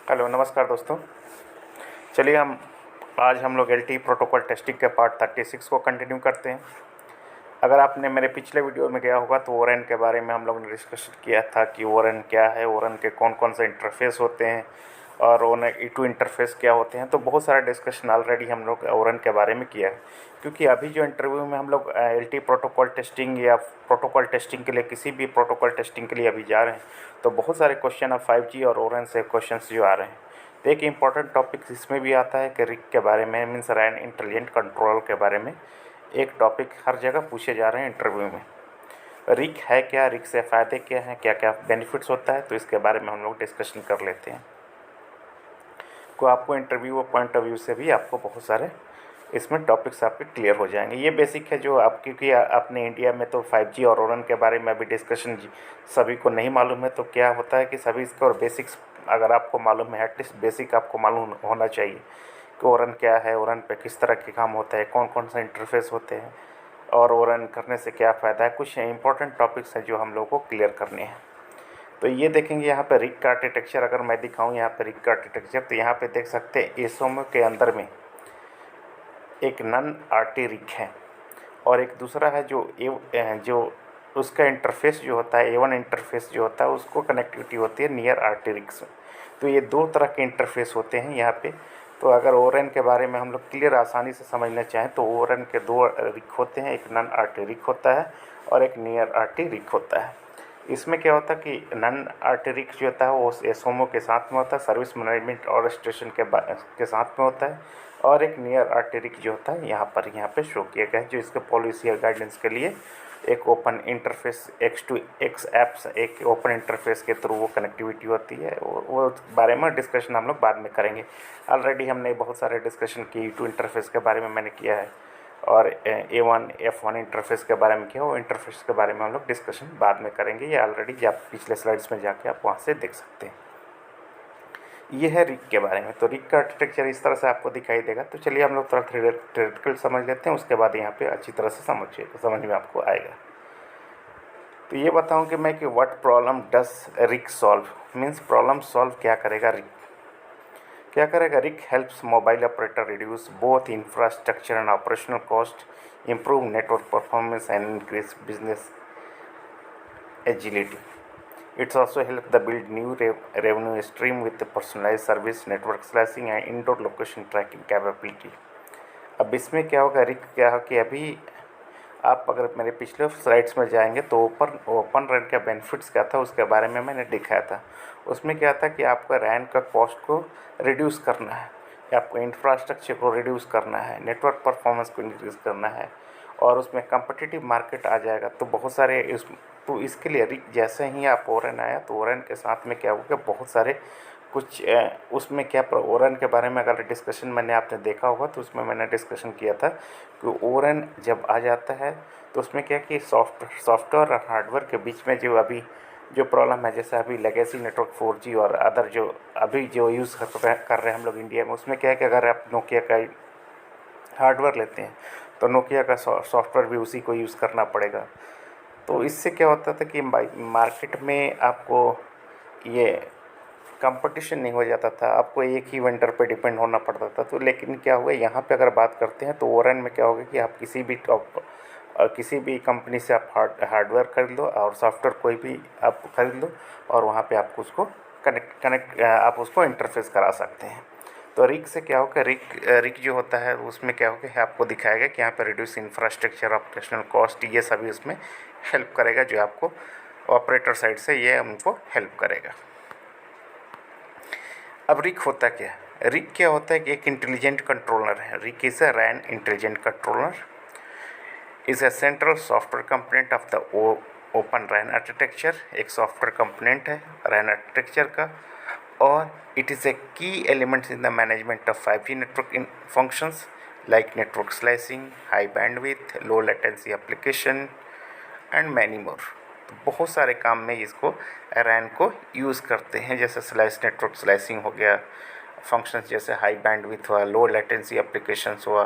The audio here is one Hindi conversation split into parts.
हेलो, नमस्कार दोस्तों। चलिए आज हम लोग एलटी प्रोटोकॉल टेस्टिंग के पार्ट 36 को कंटिन्यू करते हैं। अगर आपने मेरे पिछले वीडियो में गया होगा तो ओरेन के बारे में हम लोग ने डिस्कशन किया था कि ओरेन क्या है, ओरेन के कौन कौन से इंटरफेस होते हैं और ओरेन ई2 इंटरफेस क्या होते हैं। तो बहुत सारा डिस्कशन ऑलरेडी हम लोग ओरेन के बारे में किया है, क्योंकि अभी जो इंटरव्यू में हम लोग एलटी प्रोटोकॉल टेस्टिंग या प्रोटोकॉल टेस्टिंग के लिए किसी भी प्रोटोकॉल टेस्टिंग के लिए अभी जा रहे हैं, तो बहुत सारे क्वेश्चन अब 5G और ओरेन से क्वेश्चन जो आ रहे हैं। तो एक इम्पॉर्टेंट टॉपिक इसमें भी आता है कि रिक के बारे में, मीन्स रैन इंटेलिजेंट कंट्रोल के बारे में एक टॉपिक हर जगह पूछे जा रहे हैं इंटरव्यू में। रिक है क्या, रिक से फ़ायदे क्या हैं, क्या क्या बेनिफिट्स होता है, तो इसके बारे में हम लोग डिस्कशन कर लेते हैं। को आपको इंटरव्यू और पॉइंट ऑफ व्यू से भी आपको बहुत सारे इसमें टॉपिक्स आपके क्लियर हो जाएंगे। ये बेसिक है जो आप, क्योंकि अपने इंडिया में तो 5G और ओरेन के बारे में अभी डिस्कशन सभी को नहीं मालूम है। तो क्या होता है कि सभी इसका और बेसिक्स अगर आपको मालूम है, एटलीस्ट बेसिक आपको मालूम होना चाहिए कि ओरेन क्या है, ओरेन पे किस तरह के काम होता है, कौन कौन से इंटरफेस होते हैं और ओरेन करने से क्या फ़ायदा है। कुछ इंपॉर्टेंट टॉपिक्स हैं जो हम लोग को क्लियर करने हैं। तो ये देखेंगे यहाँ पे रिक का आर्किटेक्चर, अगर मैं दिखाऊँ यहाँ पे रिक का आर्किटेक्चर, तो यहाँ पे देख सकते हैं एसोमो के अंदर में एक नन आरटी रिक है और एक दूसरा है जो उसका इंटरफेस जो होता है, A1 इंटरफेस जो होता है, उसको कनेक्टिविटी होती है नियर आरटी रिक्स में। तो ये दो तरह के इंटरफेस होते हैं यहाँ पे। तो अगर ओरेन के बारे में हम लोग क्लियर आसानी से समझना चाहें तो ओरेन के दो रिक होते हैं, एक नन आरटी रिक होता है और एक नियर आरटी रिक होता है। इसमें क्या होता है कि नन आरटी रिक जो होता है वो एसोमो के साथ में होता है, सर्विस मैनेजमेंट और स्टेशन के साथ में होता है, और एक नियर आरटी रिक जो होता है यहाँ पे शो किया गया है, जो इसके पॉलिसी और गाइडेंस के लिए एक ओपन इंटरफेस X2X ऐप्स, एक ओपन इंटरफेस के थ्रू वो कनेक्टिविटी होती है। वो बारे में डिस्कशन हम लोग बाद में करेंगे। ऑलरेडी हमने बहुत सारे डिस्कशन की E2 इंटरफेस के बारे में मैंने किया है और A1 F1 इंटरफेस के बारे में किया। वो इंटरफेस के बारे में हम लोग डिस्कशन बाद में करेंगे। ये ऑलरेडी आप पिछले स्लाइड्स में जाके आप वहाँ से देख सकते हैं। ये है रिक के बारे में। तो रिक का आर्किटेक्चर इस तरह से आपको दिखाई देगा। तो चलिए हम लोग थोड़ा थ्योरेटिकल समझ लेते हैं, उसके बाद यहाँ पे अच्छी तरह से समझ में आपको आएगा। तो ये बताऊँ कि मैं कि what problem does RIC solve, means problem solve क्या करेगा रिक। क्या करेगा RIC? Helps mobile operator reduce both infrastructure and operational cost, improve network performance and increase business agility. It's also help the build new revenue stream with the personalized service, network slicing and indoor location tracking capability. अब इसमें क्या होगा, रिक क्या हो कि अभी आप अगर मेरे पिछले स्लाइड्स में जाएंगे तो ओपन रैन का बेनिफिट्स क्या था उसके बारे में मैंने दिखाया था। उसमें क्या था कि आपका रैन का कॉस्ट को रिड्यूस करना है, आपको इंफ्रास्ट्रक्चर को रिड्यूस करना है, नेटवर्क परफॉर्मेंस को इंक्रीज़ करना है और उसमें कम्पिटिटिव मार्केट आ जाएगा। तो बहुत सारे तो इसके लिए रिक जैसे ही आप ओरेन आया तो ओरेन के साथ में क्या होगा, बहुत सारे कुछ उसमें क्या ओरेन के बारे में अगर डिस्कशन मैंने आपने देखा होगा तो उसमें मैंने डिस्कशन किया था कि ओरेन जब आ जाता है तो उसमें क्या कि सॉफ्टवेयर और हार्डवेयर के बीच में जो प्रॉब्लम है, जैसे अभी लेगेसी नेटवर्क 4G और अदर जो अभी जो यूज़ कर रहे हैं हम लोग इंडिया में, उसमें क्या है कि अगर आप नोकिया का हार्डवेयर लेते हैं तो नोकिया का सॉफ्टवेयर भी उसी को यूज़ करना पड़ेगा। तो इससे क्या होता था कि मार्केट में आपको ये कंपटीशन नहीं हो जाता था, आपको एक ही वेंडर पे डिपेंड होना पड़ता था। तो लेकिन क्या हुआ यहाँ पे अगर बात करते हैं तो ओरेन में क्या होगा कि आप किसी भी कंपनी से आप हार्डवेयर खरीद लो और सॉफ्टवेयर कोई भी आप खरीद लो और वहाँ पे आपको उसको कनेक्ट आप उसको इंटरफेस करा सकते हैं। तो रिक से क्या होगा, रिक जो होता है उसमें क्या होगा, आपको दिखाएगा कि यहाँ पर रिड्यूस इंफ्रास्ट्रक्चर, ऑपरेशनल कॉस्ट, ये सभी उसमें हेल्प करेगा, जो आपको ऑपरेटर साइड से ये उनको हेल्प करेगा। अब रिक होता क्या? रिक क्या होता है कि एक इंटेलिजेंट कंट्रोलर है। RIC is a RAN intelligent controller, is a central software component of the open RAN architecture. एक सॉफ्टवेयर कंपोनेंट है रैन आर्किटेक्चर का और it is a key element in the management of 5G network in functions like network slicing, high bandwidth, low latency application and many more. तो बहुत सारे काम में इसको रैन को यूज़ करते हैं, जैसे नेटवर्क स्लाइसिंग हो गया, फंक्शंस जैसे हाई बैंडविड्थ हुआ, लो लेटेंसी एप्लीकेशंस हुआ,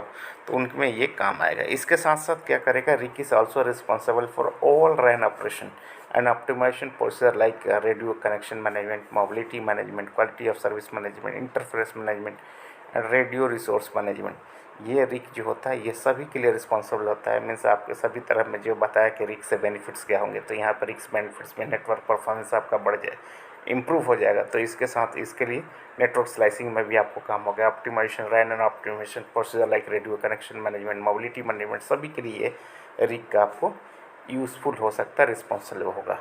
तो उनमें ये काम आएगा। इसके साथ साथ क्या करेगा, RIC is also responsible for all RAN operation and optimization procedure like radio connection management, mobility management, quality of service management, interface management and radio resource management. ये रिक जो होता है ये सभी के लिए रिस्पॉन्सिबल होता है। मीन्स आपके सभी तरह में जो बताया कि रिक से बेनिफिट्स क्या होंगे, तो यहाँ पर रिक्स बेनिफिट्स में नेटवर्क परफॉर्मेंस आपका बढ़ जाए, इम्प्रूव हो जाएगा। तो इसके साथ इसके लिए नेटवर्क स्लाइसिंग में भी आपको काम हो गया। Optimization, RAN and optimization procedure like radio connection management, mobility management, सभी के लिए रिक का आपको यूज़फुल हो सकता है, रिस्पॉन्सिबल होगा।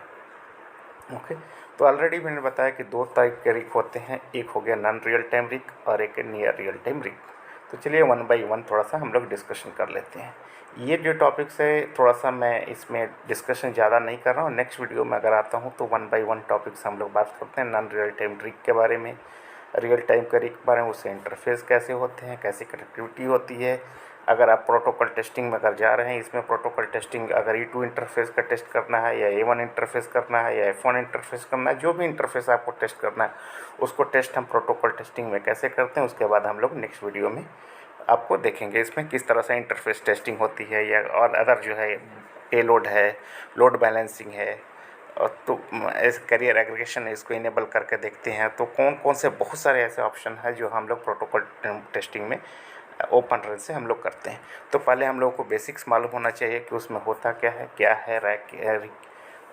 ओके, तो ऑलरेडी मैंने बताया कि दो टाइप के रिक होते हैं, एक हो गया नॉन रियल टाइम रिक और एक नियर रियल टाइम रिक। तो चलिए वन बाय वन थोड़ा सा हम लोग डिस्कशन कर लेते हैं। ये जो टॉपिक्स है थोड़ा सा मैं इसमें डिस्कशन ज़्यादा नहीं कर रहा हूँ, नेक्स्ट वीडियो में अगर आता हूँ तो वन बाय वन टॉपिक्स हम लोग बात करते हैं। नॉन रियल टाइम रिक के बारे में, रियल टाइम के रिक के बारे में, उससे इंटरफेस कैसे होते हैं, कैसी कनेक्टिविटी होती है। अगर आप प्रोटोकॉल टेस्टिंग में अगर जा रहे हैं, इसमें प्रोटोकॉल टेस्टिंग अगर E2 इंटरफेस का टेस्ट करना है या A1 इंटरफेस करना है या F1 इंटरफेस करना है, जो भी इंटरफेस आपको टेस्ट करना है उसको टेस्ट हम प्रोटोकॉल टेस्टिंग में कैसे करते हैं, उसके बाद हम लोग नेक्स्ट वीडियो में आपको देखेंगे इसमें किस तरह से इंटरफेस टेस्टिंग होती है, या और अदर जो है पेलोड है, लोड बैलेंसिंग है, और तो इस करियर एग्रीगेशन इसको इनेबल करके देखते हैं। तो कौन कौन से बहुत सारे ऐसे ऑप्शन है जो हम लोग प्रोटोकॉल टेस्टिंग में ओपन रन से हम लोग करते हैं। तो पहले हम लोगों को बेसिक्स मालूम होना चाहिए कि उसमें होता क्या है रैक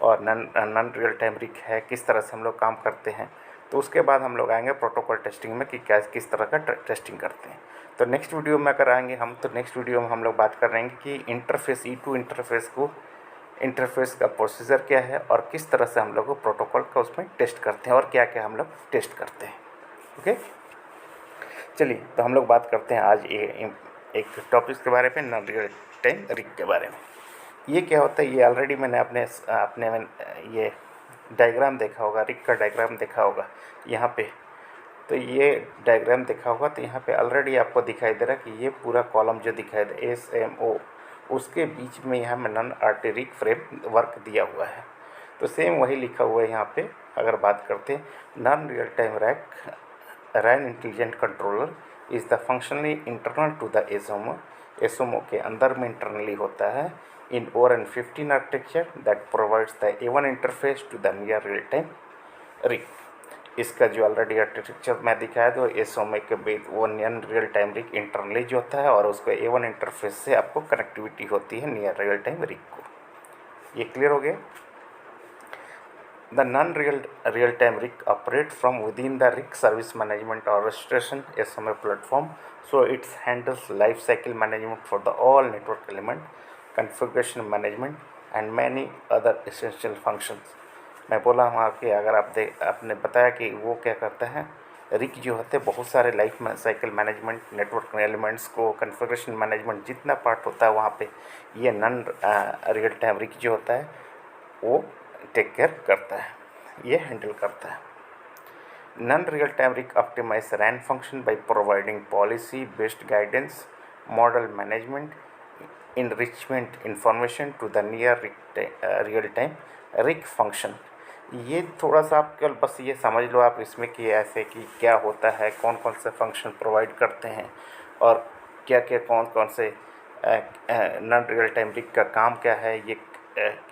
और नॉन रियल टाइम रिक है, किस तरह से हम लोग काम करते हैं। तो उसके बाद हम लोग आएंगे प्रोटोकॉल टेस्टिंग में कि क्या किस तरह का टेस्टिंग करते हैं। तो नेक्स्ट वीडियो में अगर आएंगे हम, तो नेक्स्ट वीडियो में हम लोग बात करेंगे कि इंटरफेस E2 इंटरफेस का प्रोसीजर क्या है और किस तरह से हम लोग प्रोटोकॉल का उसमें टेस्ट करते हैं और क्या क्या हम लोग टेस्ट करते हैं। ओके, चलिए तो हम लोग बात करते हैं आज एक टॉपिक के बारे में, नॉन रियल टाइम रिक के बारे में। ये क्या होता है, ये ऑलरेडी मैंने अपने में ये डायग्राम देखा होगा, रिक का डायग्राम देखा होगा यहाँ पे। तो ये डायग्राम देखा होगा, तो यहाँ पे ऑलरेडी आपको दिखाई दे रहा है कि ये पूरा कॉलम जो दिखाई दे SMO, उसके बीच में यहाँ में नॉन आर्टेरिक फ्रेम वर्क दिया हुआ है। तो सेम वही लिखा हुआ है यहाँ पे। अगर बात करते हैं non real time RAN intelligent controller is the functionally internal to the SMO के अंदर में इंटरनली होता है in ORN15 architecture that provides the A1 interface to the near real time RIC. इसका जो ऑलरेडी आर्किटेक्चर मैं दिखाया तो SMO के बेस वो नियर रियल टाइम रिक इंटरनली जो होता है और उसको A1 इंटरफेस से आपको कनेक्टिविटी होती है नियर रियल टाइम रिक को। ये क्लियर हो गया। The non-real-time RIC operates from within the RIC service management orchestration SMA platform, so it handles life cycle management for the all network element, configuration management, and many other essential functions. मैं बोला हूँ कि अगर आपने बताया कि वो क्या करता है, रिक जो होते हैं बहुत सारे life cycle management, network elements को कॉन्फ़िगरेशन मैनेजमेंट, जितना पार्ट होता है वहाँ पे ये नॉन रियल टाइम रिक जो होता है वो टेक केयर करता है, ये हैंडल करता है। Non real time RIC optimize RAN function by providing policy based guidance, model management, enrichment information to the near real time RIC function. ये थोड़ा सा आप केवल बस ये समझ लो आप इसमें कि ऐसे कि क्या होता है, कौन कौन से फंक्शन प्रोवाइड करते हैं और क्या क्या कौन कौन से नॉन रियल टाइम रिक का काम क्या है, ये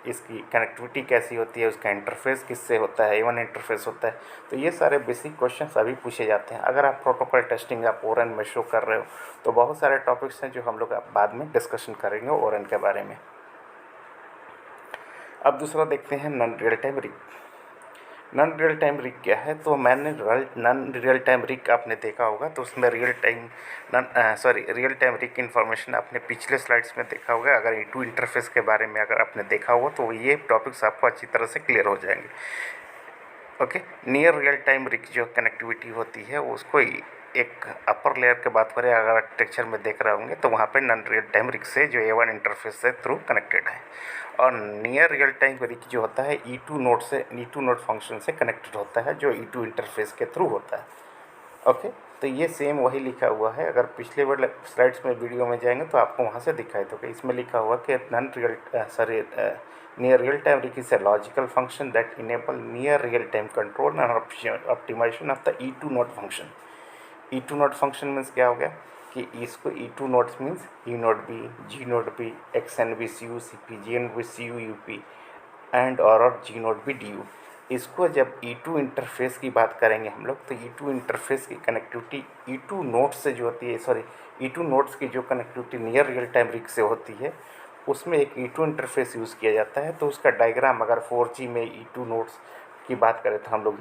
इसकी कनेक्टिविटी कैसी होती है, उसका इंटरफेस किससे होता है, A1 इंटरफेस होता है। तो ये सारे बेसिक क्वेश्चंस अभी पूछे जाते हैं। अगर आप प्रोटोकॉल टेस्टिंग आप ORN में शो कर रहे हो तो बहुत सारे टॉपिक्स हैं जो हम लोग बाद में डिस्कशन करेंगे ORN के बारे में। अब दूसरा देखते हैं नॉन रियल टाइम रिक। नॉन रियल टाइम रिक क्या है, तो मैंने नॉन रियल टाइम रिक आपने देखा होगा, तो उसमें रियल टाइम रिक इन्फॉर्मेशन आपने पिछले स्लाइड्स में देखा होगा। अगर E2 इंटरफेस के बारे में अगर आपने देखा होगा तो ये टॉपिक्स आपको अच्छी तरह से क्लियर हो जाएंगे। ओके, नियर रियल टाइम रिक जो कनेक्टिविटी होती है उसको एक अपर लेयर के बात करें, अगर आर्किटेक्चर में देख रहे होंगे तो वहाँ पे नॉन रियल टाइम रिक से जो A1 इंटरफेस से थ्रू कनेक्टेड है, और नियर रियल टाइम रिक जो होता है E2 नोड फंक्शन से कनेक्टेड होता है जो E2 इंटरफेस के थ्रू होता है। ओके, तो ये सेम वही लिखा हुआ है। अगर पिछले वाले स्लाइड्स में वीडियो में जाएंगे तो आपको वहाँ से दिखाई देगा, इसमें लिखा हुआ कि near real time RIC is a logical function that enable near real time control and optimization of the E2 node function. E2 node function means क्या हो गया कि इसको E2 nodes means E node B, G node B, XNB CU CP, GNB CU UP, and और G node B D U. इसको जब E2 इंटरफेस की बात करेंगे हम लोग, तो E2 इंटरफेस की कनेक्टिविटी E2 नोड्स से जो होती है, सॉरी E2 नोड्स की जो connectivity near real time rig से होती है, उसमें एक E2 इंटरफेस यूज़ किया जाता है। तो उसका डायग्राम अगर 4G में E2 नोड्स की बात करें तो हम लोग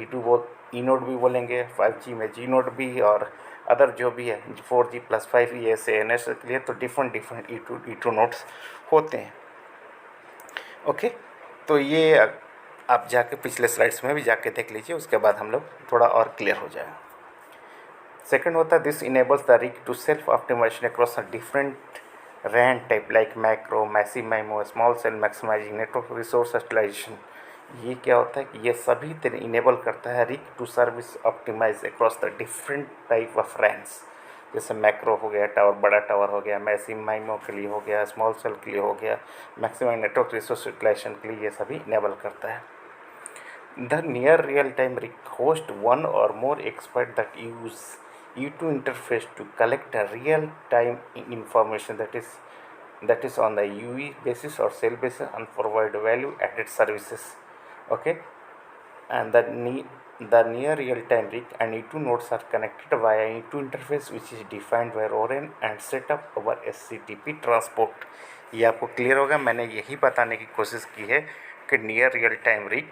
E नोड भी बोलेंगे, 5G में G नोड भी, और अदर जो भी है 4G+5 ऐसे NS के लिए तो डिफरेंट E2 नोड्स होते हैं। ओके, तो ये आप जाके पिछले स्लाइड्स में भी जाके देख लीजिए, उसके बाद हम लोग थोड़ा और क्लियर हो जाएगा। सेकंड होता है this enables the RIC to self optimisation across a different RAN type like macro, massive MIMO, small cell, maximising, network resource utilisation. ये क्या होता है कि ये सभी तरह इनेबल करता है RIC to service optimise across the different type of RANs, जैसे मैक्रो हो गया, टावर, बड़ा टावर हो गया, मैसिव माइमो के लिए हो गया, स्मॉल सेल के लिए हो गया, मैक्सिमम नेटवर्क रिसोर्स यूटिलाइजेशन के लिए ये सभी इनेबल करता है। The near real-time rig hosts one or more experts that use E2 interface to collect a real-time information that is on the UE basis or cell basis and provide value-added services. Okay, and the near real-time rig and E2 nodes are connected via E2 interface which is defined by ORAN and set up over SCTP transport. ये आपको क्लियर होगा। मैंने यही बताने की कोशिश की है कि नियर रियल टाइम रिग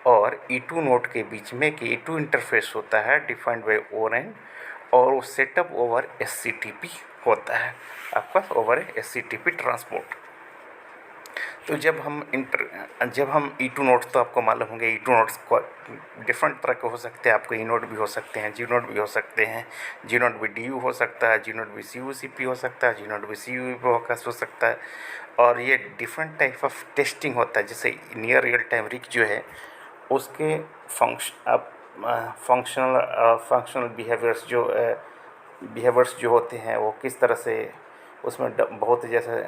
और E2 नोड के बीच में कि E2 इंटरफेस होता है डिफाइंड बाय ORAN, और वो सेटअप ओवर SCTP होता है आपका, ओवर SCTP ट्रांसपोर्ट। तो जब हम E2 नोड्स, तो आपको मालूम होंगे E2 नोड्स को डिफरेंट तरह के हो सकते हैं। आपको E नोड भी हो सकते हैं, G नोड भी हो सकते हैं, G नोड भी DU हो सकता है, G नोड भी CUCP हो सकता है, G नोड भी CUE फोकस हो सकता है, और ये डिफरेंट टाइप ऑफ टेस्टिंग होता है। जैसे नियर रियल टाइम रिग जो है उसके फंक्शनल बिहेवियर्स जो होते हैं वो किस तरह से, उसमें बहुत जैसे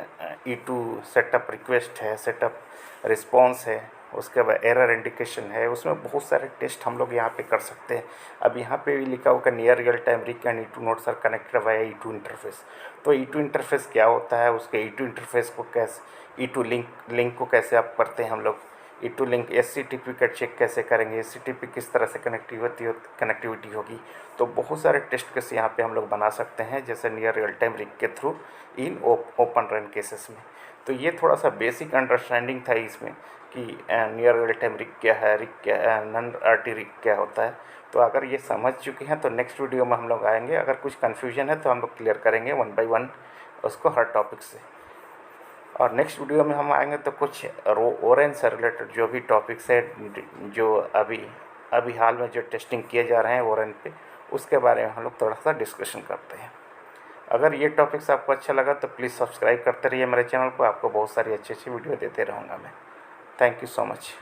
E2 सेटअप रिक्वेस्ट है, सेटअप रिस्पॉन्स है, उसके बाद एरर इंडिकेशन है, उसमें बहुत सारे टेस्ट हम लोग यहाँ पे कर सकते हैं। अब यहाँ पे भी लिखा होगा near real time RIC and E2 nodes are connected via E2 interface. तो E2 इंटरफेस क्या होता है, उसके E2 इंटरफेस को कैसे, E2 लिंक को कैसे आप करते हैं हम लोग, E2 लिंक SCTP का चेक कैसे करेंगे, SCTP किस तरह से कनेक्टिविटी होगी। तो बहुत सारे टेस्ट केस यहाँ पे हम लोग बना सकते हैं, जैसे नियर रियल टाइम रिग के through in open run cases में। तो ये थोड़ा सा बेसिक अंडरस्टैंडिंग था इसमें कि नियर रियल टाइम रिग क्या है, नन RT रिग क्या होता है। तो अगर ये समझ चुके हैं तो नेक्स्ट वीडियो में हम लोग आएंगे। अगर कुछ कन्फ्यूजन है तो हम लोग क्लियर करेंगे 1 by 1 उसको, हर टॉपिक से। और नेक्स्ट वीडियो में हम आएंगे तो कुछ ORAN से रिलेटेड जो भी टॉपिक्स है, जो अभी हाल में जो टेस्टिंग किए जा रहे हैं ORAN पे, उसके बारे में हम लोग थोड़ा सा डिस्कशन करते हैं। अगर ये टॉपिक्स आपको अच्छा लगा तो प्लीज़ सब्सक्राइब करते रहिए मेरे चैनल को, आपको बहुत सारी अच्छी वीडियो देते रहूँगा मैं। Thank you so much.